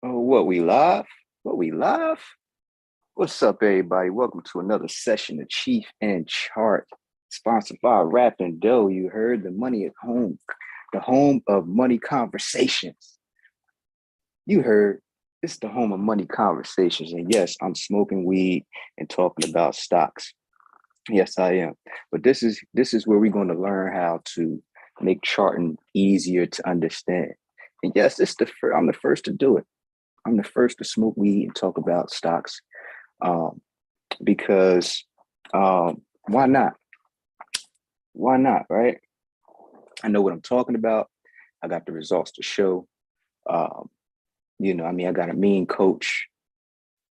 Oh, what we live? What we live? What's up, everybody? Welcome to another session of Cheef N Chart, sponsored by Rap and Dough. You heard the money at home, the home of money conversations. You heard it's the home of money conversations. And yes, I'm smoking weed and talking about stocks. Yes, I am. But this is where we're going to learn how to make charting easier to understand. And yes, I'm the first to do it. I'm the first to smoke weed and talk about stocks um, because why not? Why not, right? I know what I'm talking about. I got the results to show. Um, I got a mean coach.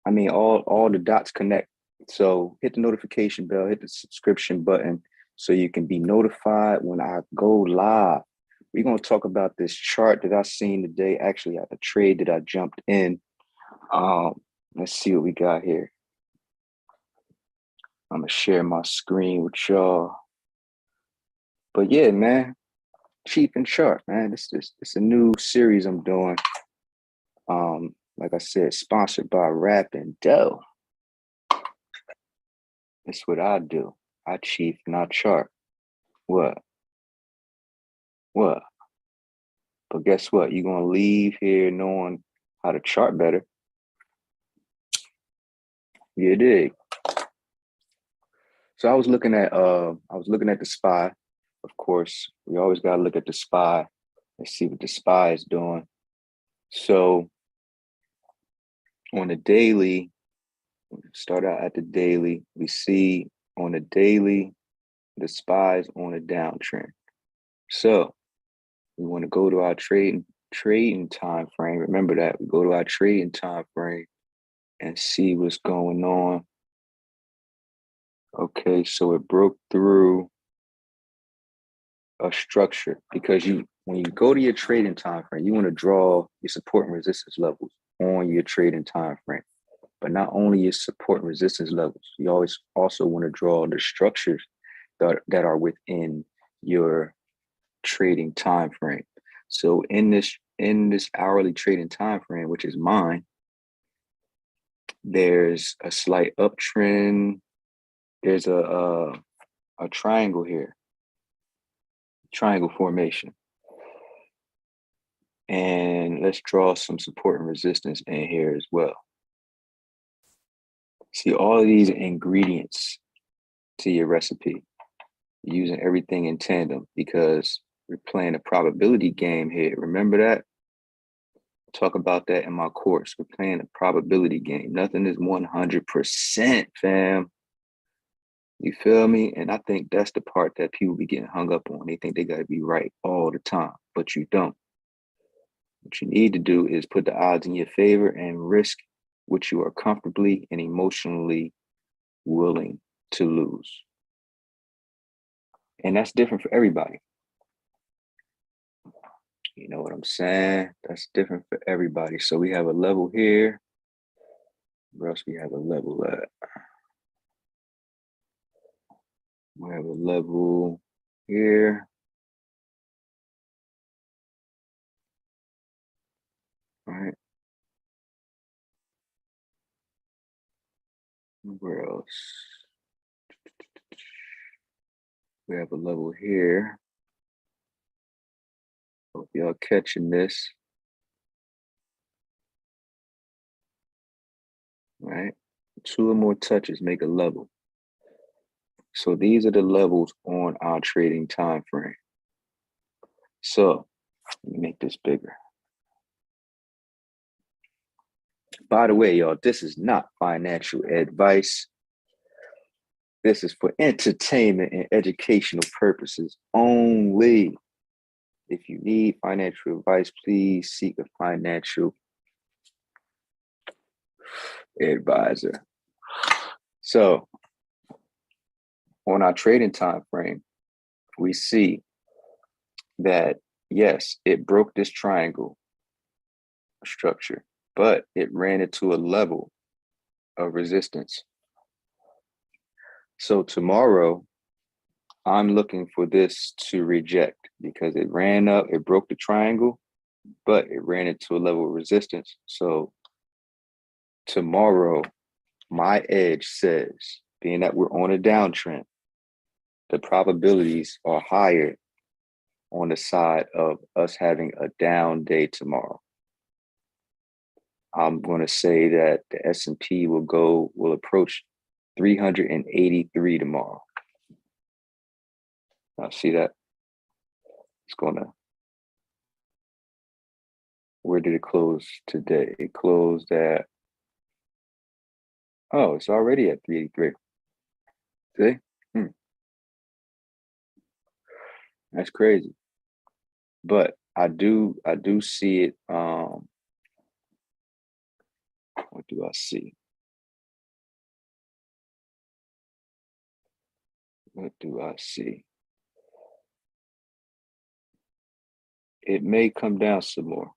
All the dots connect. So hit the notification bell, hit the subscription button so you can be notified when I go live. We're going to talk about this chart that I seen today, actually at the trade that I jumped in. Let's see what we got here. I'm gonna share my screen with y'all. But yeah, man, Cheef N Chart, man. This a new series I'm doing. Like I said, sponsored by Rap and Dough. That's what I do. I Cheef and I chart. What? What? But guess what? You're gonna leave here knowing how to chart better. You dig? So I was looking at the SPY. Of course, we always gotta look at the SPY and see what the SPY is doing. So on the daily, start out at the daily, we see on the daily, the SPY's on a downtrend. So we want to go to our trading time frame. Remember that we go to our trading time frame and see what's going on. Okay, so it broke through a structure because when you go to your trading time frame, you want to draw your support and resistance levels on your trading time frame. But not only your support and resistance levels, you always also want to draw the structures that are within your trading time frame. So in this hourly trading time frame, which is mine, there's a slight uptrend. There's a triangle here, triangle formation. And let's draw some support and resistance in here as well. See all of these ingredients to your recipe. You're using everything in tandem because we're playing a probability game here. Remember that? Talk about that in my course. We're playing a probability game. Nothing is 100%, fam. You feel me? And I think that's the part that people be getting hung up on. They think they got to be right all the time, but you don't. What you need to do is put the odds in your favor and risk what you are comfortably and emotionally willing to lose. And that's different for everybody. You know what I'm saying? That's different for everybody. So we have a level here. Where else we have a level at? We have a level here. All right. Where else? We have a level here. Hope y'all catching this. All right. 2 or more touches make a level. So these are the levels on our trading time frame. So let me make this bigger. By the way, y'all, this is not financial advice. This is for entertainment and educational purposes only. If you need financial advice, please seek a financial advisor. So on our trading time frame, we see that, yes, it broke this triangle structure, but it ran into a level of resistance. So tomorrow, I'm looking for this to reject because it ran up, it broke the triangle, but it ran into a level of resistance. So tomorrow, my edge says, being that we're on a downtrend, the probabilities are higher on the side of us having a down day tomorrow. I'm going to say that the S&P will approach 383 tomorrow. Now see that? It's going to, where did it close today? It closed at, oh, it's already at 383. See? That's crazy. But I do see it. What do I see? What do I see? It may come down some more.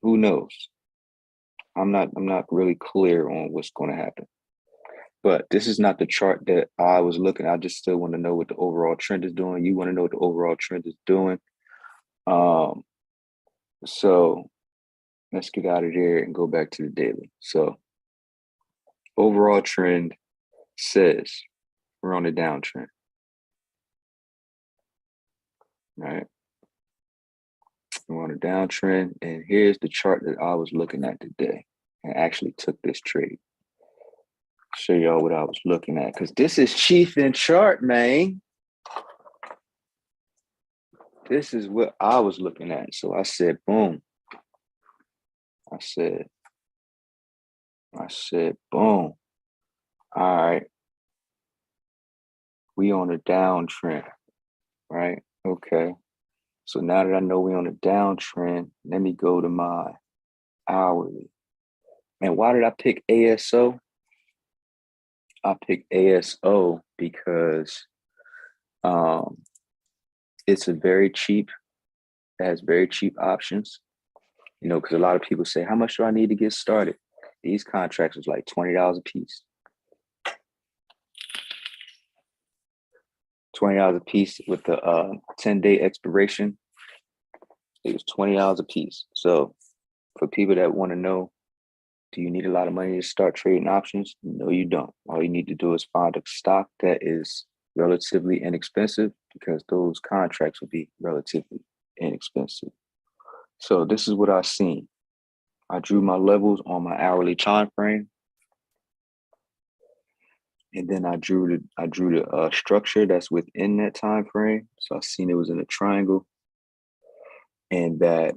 Who knows? I'm not really clear on what's going to happen. But this is not the chart that I was looking at. I just still want to know what the overall trend is doing. You want to know what the overall trend is doing. So let's get out of there and go back to the daily. So overall trend says we're on a downtrend. All right. We're on a downtrend. And here's the chart that I was looking at today and actually took this trade. Show y'all what I was looking at, because this is Cheef N Chart, man. This is what I was looking at. So I said, boom. I said, boom. All right. We on a downtrend, right? Okay. So now that I know we on a downtrend, let me go to my hourly. And why did I pick ASO? I picked ASO because it's a very cheap, it has very cheap options. You know, because a lot of people say, how much do I need to get started? These contracts was like $20 a piece. $20 a piece with the 10-day expiration. It was $20 a piece. So for people that want to know, do you need a lot of money to start trading options? No, you don't. All you need to do is find a stock that is relatively inexpensive, because those contracts will be relatively inexpensive. So this is what I've seen. I drew my levels on my hourly time frame. And then I drew the structure that's within that time frame. So I seen it was in a triangle, and that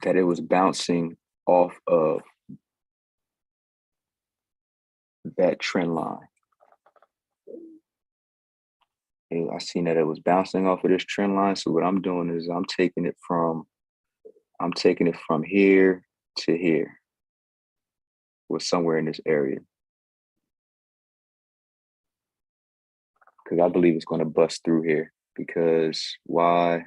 that it was bouncing off of that trend line. And I seen that it was bouncing off of this trend line. So what I'm doing is I'm taking it from here to here, or somewhere in this area, because I believe it's going to bust through here. Because why?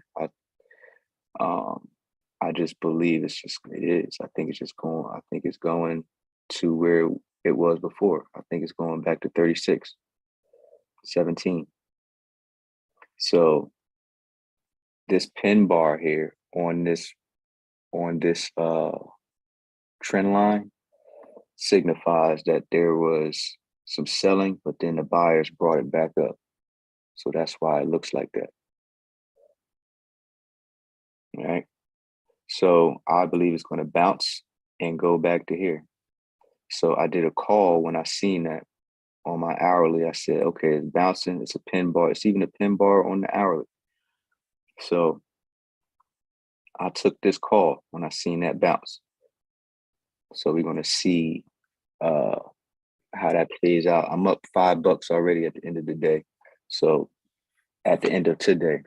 I just believe it is. I think it's going to where it was before. I think it's going back to 36.17. So this pin bar here on this trend line signifies that there was some selling, but then the buyers brought it back up. So that's why it looks like that. All right. So I believe it's going to bounce and go back to here. So I did a call when I seen that on my hourly. I said, okay, it's bouncing. It's a pin bar. It's even a pin bar on the hourly. So I took this call when I seen that bounce. So we're going to see how that plays out. I'm up $5 already at the end of the day. So at the end of today,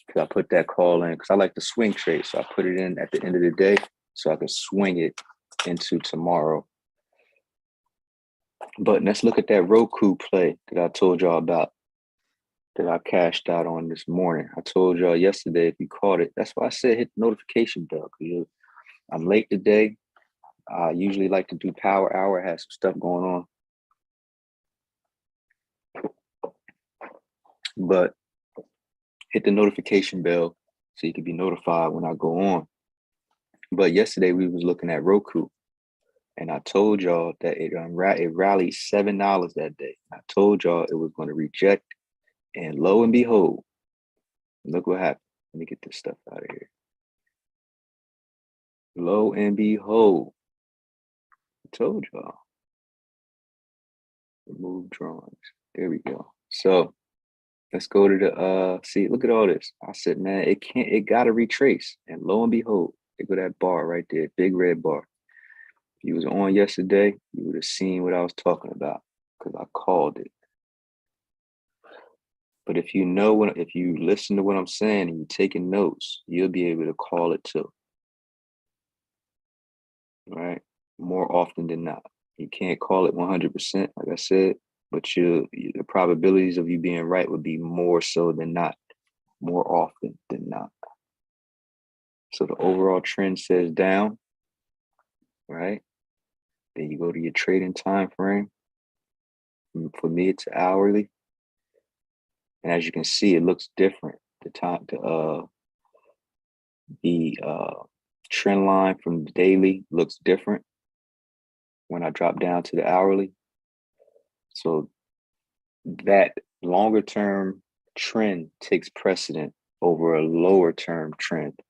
because I put that call in, because I like to swing trade. So I put it in at the end of the day so I can swing it into tomorrow. But let's look at that Roku play that I told y'all about, that I cashed out on this morning. I told y'all yesterday, if you caught it, that's why I said hit the notification bell, because I'm late today. I usually like to do power hour. I had some stuff going on. But hit the notification bell so you can be notified when I go on. But yesterday we was looking at Roku, and I told y'all that it rallied $7 that day. I told y'all it was going to reject, and lo and behold, look what happened. Let me get this stuff out of here. Lo and behold, I told y'all. Remove drawings. There we go. So let's go to the see, look at all this. I said, man, it gotta retrace. And lo and behold, there go that bar right there, big red bar. If you was on yesterday, you would have seen what I was talking about because I called it. But if you listen to what I'm saying and you're taking notes, you'll be able to call it too. Right? More often than not. You can't call it 100%, like I said, but the probabilities of you being right would be more so than not, more often than not. So the overall trend says down, right? Then you go to your trading time frame. For me, it's hourly. And as you can see, it looks different. The trend line from the daily looks different when I drop down to the hourly. So that longer term trend takes precedent over a lower term trend.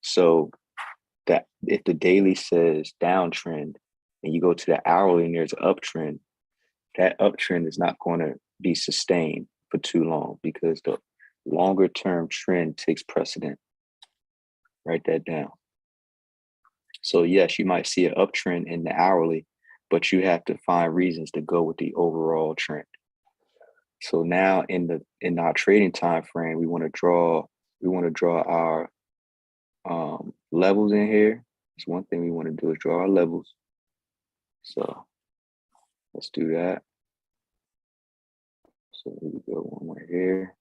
So that if the daily says downtrend and you go to the hourly and there's an uptrend, that uptrend is not going to be sustained for too long because the longer term trend takes precedent. Write that down. So yes, you might see an uptrend in the hourly, but you have to find reasons to go with the overall trend. So now in our trading time frame, we want to draw our levels in here. That's one thing we want to do is draw our levels. So let's do that. So here we go, one right here.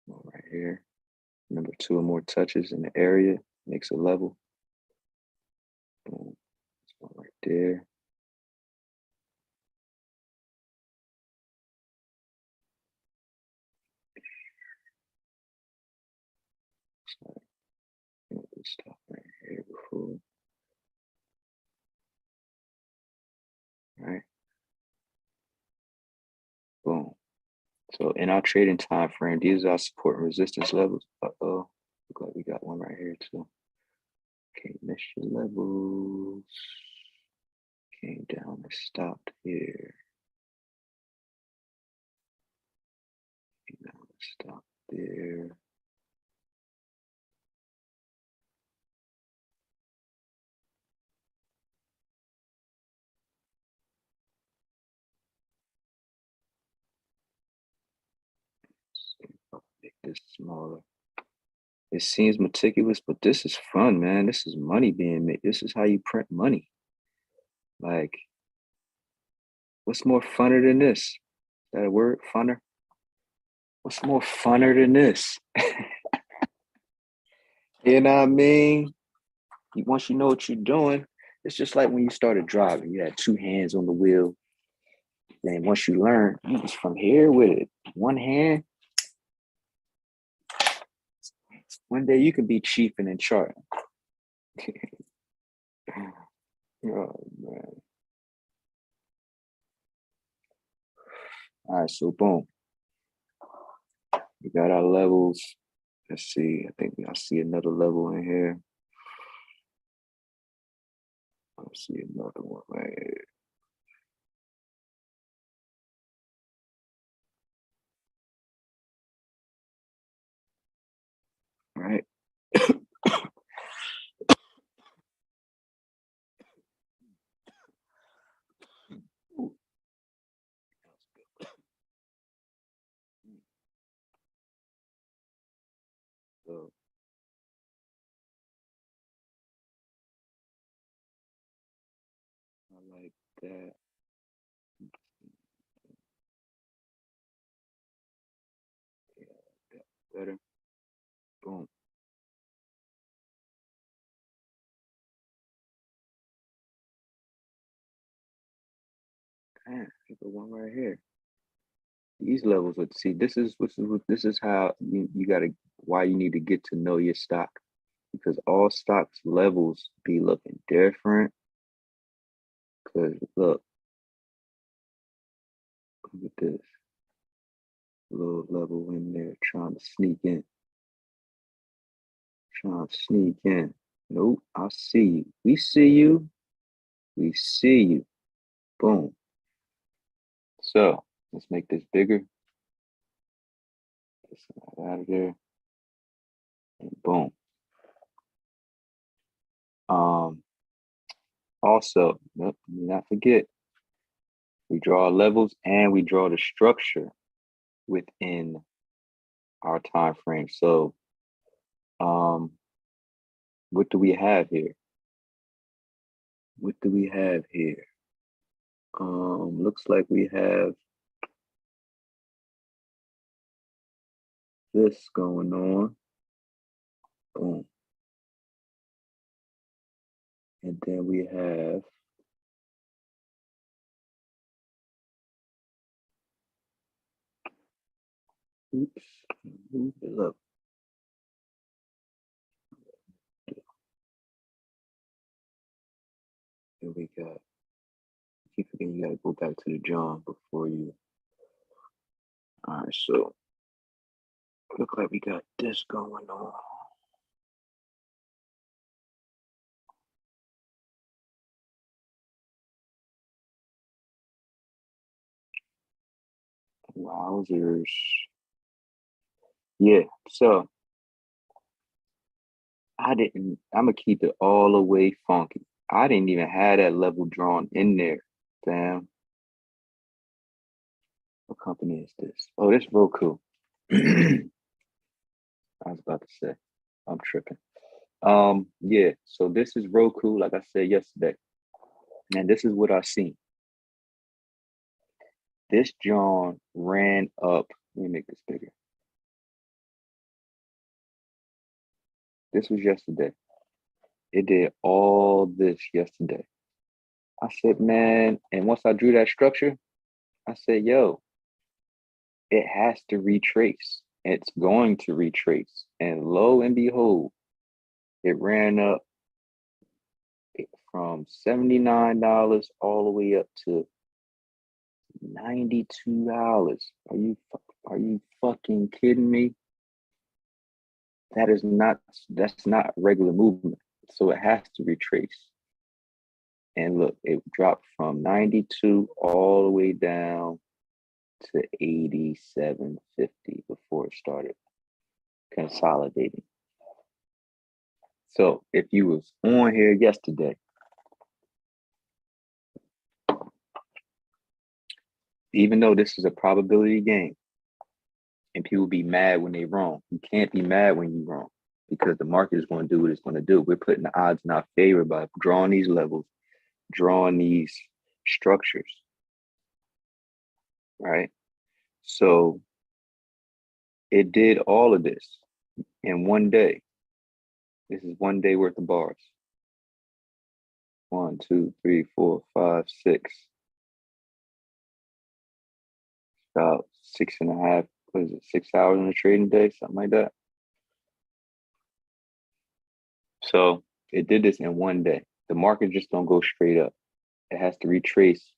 One right here. Remember, 2 or more touches in the area makes a level. Boom. This one right there. This stuff right here before. Right. Boom. So in our trading time frame, these are our support and resistance levels. Uh-oh. Look like we got one right here too. Can't miss your levels. Came down and stopped here. Came down and stopped there. Make this smaller. It seems meticulous, but this is fun, man. This is money being made. This is how you print money. Like, what's more funner than this? Is that a word? Funner? What's more funner than this? You know what I mean? Once you know what you're doing, it's just like when you started driving. You had 2 hands on the wheel. Then once you learn, you just from here with it, one hand. One day you can be Cheef N Chart. Oh man! All right, so boom, we got our levels. Let's see. I think I see another level in here. I see another one right here. Right. So I like that. Yeah, that better. Boom. Man, here's the one right here. These levels, let's see. This is how you gotta why you need to get to know your stock, because all stocks levels be looking different. Because look at this little level in there trying to sneak in. Trying to sneak in. Nope, I see you. We see you. We see you. Boom. So let's make this bigger. Get some out of there. And boom. Also, let me not forget, we draw levels and we draw the structure within our time frame. So what do we have here? What do we have here? Looks like we have this going on. Boom. And then we have oops, move it up. Here we got, keep forgetting you gotta go back to the John before you. All right, so look like we got this going on. Wowzers. Yeah, so I'm gonna keep it all the way funky. I didn't even have that level drawn in there. Damn. What company is this? Oh, this Roku. I was about to say, I'm tripping. Yeah, so this is Roku, like I said yesterday. And this is what I seen. This John ran up. Let me make this bigger. This was yesterday. It did all this yesterday. I said, man, and once I drew that structure, I said, yo, it has to retrace. It's going to retrace. And lo and behold, it ran up from $79 all the way up to $92. Are you fucking kidding me? That's not regular movement. So it has to retrace. And look, it dropped from 92 all the way down to 87.50 before it started consolidating. So if you was on here yesterday, even though this is a probability game and people be mad when they wrong, you can't be mad when you wrong, because the market is going to do what it's going to do. We're putting the odds in our favor by drawing these levels, drawing these structures, right? So it did all of this in one day. This is 1 day worth of bars. 1, 2, 3, 4, 5, 6. About 6.5, what is it, 6 hours in a trading day, something like that. So it did this in 1 day. The market just don't go straight up. It has to retrace.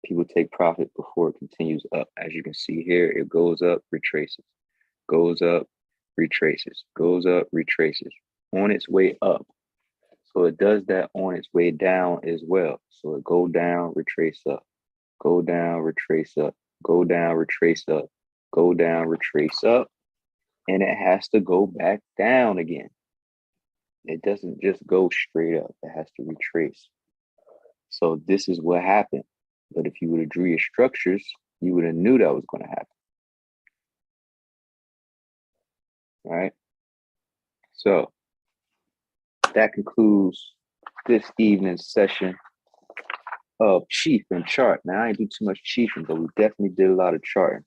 People take profit before it continues up. As you can see here, it goes up, retraces, goes up, retraces, goes up, retraces, on its way up. So it does that on its way down as well. So it go down, retrace up, go down, retrace up, go down, retrace up, go down, retrace up, and it has to go back down again. It doesn't just go straight up. It has to retrace. So this is what happened. But if you would have drew your structures, you would have knew that was going to happen. All right. So that concludes this evening's session of Cheef N Chart. Now, I didn't do too much chiefing, but we definitely did a lot of charting.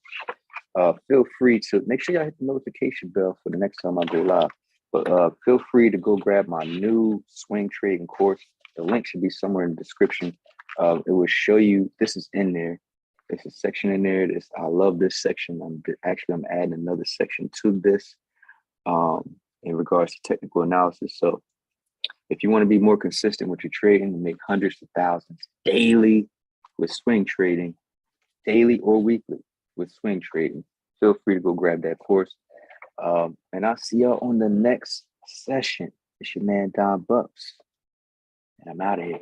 Feel free to make sure y'all hit the notification bell for the next time I go live. But feel free to go grab my new swing trading course. The link should be somewhere in the description. It will show you, this is in there. There's a section in there. I love this section. I'm adding another section to this in regards to technical analysis. So if you want to be more consistent with your trading and make hundreds of thousands daily with swing trading, daily or weekly with swing trading, feel free to go grab that course. And I'll see y'all on the next session. It's your man Don Bucks, and I'm out of here.